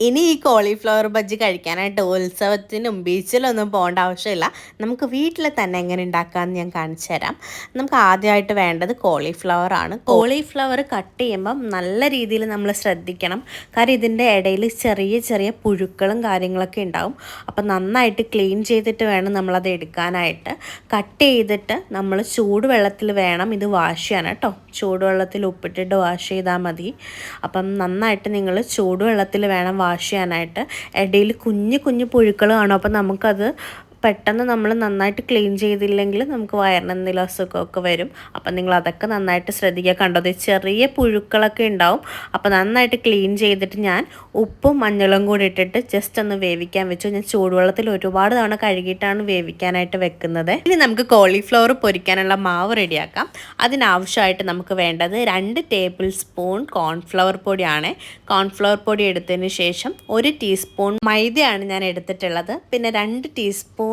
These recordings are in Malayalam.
ഇനി ഈ കോളിഫ്ലവർ ബജ്ജി കഴിക്കാനായിട്ട് ഉത്സവത്തിനും ബീച്ചിലൊന്നും പോകേണ്ട ആവശ്യമില്ല. നമുക്ക് വീട്ടിൽ തന്നെ എങ്ങനെ ഉണ്ടാക്കാമെന്ന് ഞാൻ കാണിച്ചു തരാം. നമുക്ക് ആദ്യമായിട്ട് വേണ്ടത് കോളിഫ്ലവർ ആണ്. കോളിഫ്ലവർ കട്ട് ചെയ്യുമ്പം നല്ല രീതിയിൽ നമ്മൾ ശ്രദ്ധിക്കണം. കാരണം ഇതിൻ്റെ ഇടയിൽ ചെറിയ ചെറിയ പുഴുക്കളും കാര്യങ്ങളൊക്കെ ഉണ്ടാവും. അപ്പം നന്നായിട്ട് ക്ലീൻ ചെയ്തിട്ട് വേണം നമ്മളത് എടുക്കാനായിട്ട്. കട്ട് ചെയ്തിട്ട് നമ്മൾ ചൂടുവെള്ളത്തിൽ വേണം ഇത് വാഷ് ചെയ്യാൻ കേട്ടോ. ചൂടുവെള്ളത്തിൽ ഉപ്പിട്ടിട്ട് വാഷ് ചെയ്താൽ മതി. അപ്പം നന്നായിട്ട് നിങ്ങൾ ചൂടുവെള്ളത്തിൽ വേണം വാഷ് ചെയ്യാനായിട്ട്. ഇടയിൽ കുഞ്ഞു കുഞ്ഞു പുഴുക്കൾ കാണും. അപ്പം നമുക്കത് പെട്ടെന്ന് നമ്മൾ നന്നായിട്ട് ക്ലീൻ ചെയ്തില്ലെങ്കിൽ നമുക്ക് വയറിന് എന്തെങ്കിലും അസുഖമൊക്കെ വരും. അപ്പം നിങ്ങൾ അതൊക്കെ നന്നായിട്ട് ശ്രദ്ധിക്കുക. കണ്ടത് ചെറിയ പുഴുക്കളൊക്കെ ഉണ്ടാവും. അപ്പോൾ നന്നായിട്ട് ക്ലീൻ ചെയ്തിട്ട് ഞാൻ ഉപ്പും മഞ്ഞളും കൂടി ഇട്ടിട്ട് ജസ്റ്റ് ഒന്ന് വേവിക്കാൻ വെച്ചു. ഞാൻ ചൂടുവെള്ളത്തിൽ ഒരുപാട് തവണ കഴുകിയിട്ടാണ് വേവിക്കാനായിട്ട് വെക്കുന്നത്. ഇനി നമുക്ക് കോളിഫ്ലവർ പൊരിക്കാനുള്ള മാവ് റെഡിയാക്കാം. അതിനാവശ്യമായിട്ട് നമുക്ക് വേണ്ടത് 2 ടേബിൾ സ്പൂൺ കോൺഫ്ലവർ പൊടിയാണ്. കോൺഫ്ലവർ പൊടി എടുത്തതിന് ശേഷം 1 ടീസ്പൂൺ മൈദയാണ് ഞാൻ എടുത്തിട്ടുള്ളത്. പിന്നെ 2 ടീസ്പൂൺ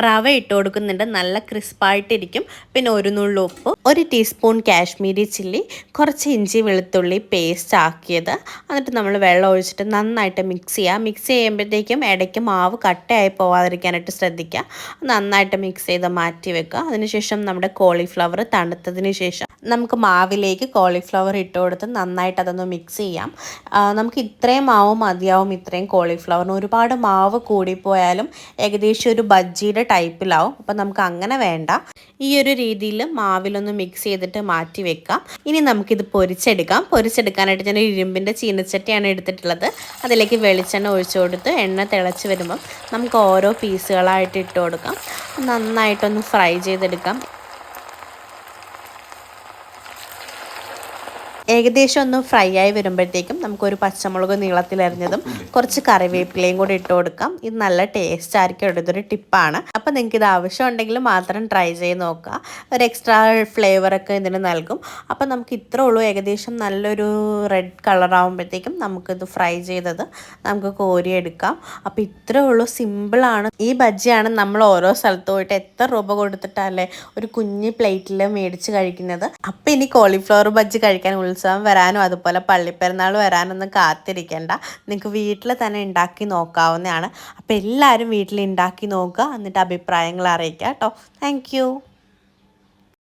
റവ ഇട്ട് കൊടുക്കുന്നുണ്ട്. നല്ല ക്രിസ്പായിട്ടിരിക്കും. പിന്നെ 1 നുള്ളു ഉപ്പ്, 1 ടീസ്പൂൺ കാശ്മീരി ചില്ലി, കുറച്ച് ഇഞ്ചി വെളുത്തുള്ളി പേസ്റ്റ് ആക്കിയത്. എന്നിട്ട് നമ്മൾ വെള്ളം ഒഴിച്ചിട്ട് നന്നായിട്ട് മിക്സ് ചെയ്യുക. മിക്സ് ചെയ്യുമ്പോഴത്തേക്കും ഇടയ്ക്ക് മാവ് കട്ടയായി പോവാതിരിക്കാനായിട്ട് ശ്രദ്ധിക്കുക. നന്നായിട്ട് മിക്സ് ചെയ്ത് മാറ്റി വെക്കുക. അതിനുശേഷം നമ്മുടെ കോളിഫ്ലവർ തണുത്തതിന് ശേഷം നമുക്ക് മാവിലേക്ക് കോളിഫ്ലവർ ഇട്ട് കൊടുത്ത് നന്നായിട്ട് അതൊന്ന് മിക്സ് ചെയ്യാം. നമുക്ക് ഇത്രയും മാവ് മതിയാവും ഇത്രയും കോളിഫ്ലവറിന്. ഒരുപാട് മാവ് കൂടിപ്പോയാലും ഏകദേശം ഒരു ബജ്ജിയുടെ ടൈപ്പിലാവും. അപ്പം നമുക്ക് അങ്ങനെ വേണ്ട. ഈ ഒരു രീതിയിൽ മാവിലൊന്ന് മിക്സ് ചെയ്തിട്ട് മാറ്റി വെക്കാം. ഇനി നമുക്കിത് പൊരിച്ചെടുക്കാനായിട്ട് ഞാൻ ഇരുമ്പിൻ്റെ ചീനച്ചട്ടിയാണ് എടുത്തിട്ടുള്ളത്. അതിലേക്ക് വെളിച്ചെണ്ണ ഒഴിച്ചു കൊടുത്ത് എണ്ണ തിളച്ച് വരുമ്പം നമുക്ക് ഓരോ പീസുകളായിട്ട് ഇട്ട് കൊടുക്കാം. നന്നായിട്ടൊന്ന് ഫ്രൈ ചെയ്തെടുക്കാം. ഏകദേശം ഒന്ന് ഫ്രൈ ആയി വരുമ്പോഴത്തേക്കും നമുക്കൊരു പച്ചമുളക് നീളത്തിലരിഞ്ഞതും കുറച്ച് കറിവേപ്പിലയും കൂടി ഇട്ട് കൊടുക്കാം. ഇത് നല്ല ടേസ്റ്റ് ആയിരിക്കും. ഇതൊരു ടിപ്പാണ്. അപ്പം നിങ്ങൾക്ക് ഇത് ആവശ്യമുണ്ടെങ്കിൽ മാത്രം ട്രൈ ചെയ്ത് നോക്കുക. ഒരു എക്സ്ട്രാ ഫ്ലേവറൊക്കെ ഇതിന് നൽകും. അപ്പം നമുക്ക് ഇത്രേ ഉള്ളൂ. ഏകദേശം നല്ലൊരു റെഡ് കളറാകുമ്പോഴത്തേക്കും നമുക്കിത് ഫ്രൈ ചെയ്തത് നമുക്ക് കോരിയെടുക്കാം. അപ്പം ഇത്രേ ഉള്ളൂ. സിമ്പിളാണ്. ഈ ബജ്ജിയാണ് നമ്മൾ ഓരോ സ്ഥലത്ത് പോയിട്ട് എത്ര രൂപ കൊടുത്തിട്ടല്ലേ ഒരു കുഞ്ഞ് പ്ലേറ്റിൽ മേടിച്ച് കഴിക്കുന്നത്. അപ്പം ഇനി കോളിഫ്ലവർ ബജ്ജി കഴിക്കാൻ ഉത്സവം വരാനും അതുപോലെ പള്ളിപ്പെരുന്നാൾ വരാനൊന്നും കാത്തിരിക്കേണ്ട. നിങ്ങൾക്ക് വീട്ടിൽ തന്നെ ഉണ്ടാക്കി നോക്കാവുന്നതാണ്. അപ്പോൾ എല്ലാവരും വീട്ടിൽ ഉണ്ടാക്കി നോക്കുക. എന്നിട്ട് അഭിപ്രായങ്ങൾ അറിയിക്കുക കേട്ടോ. താങ്ക്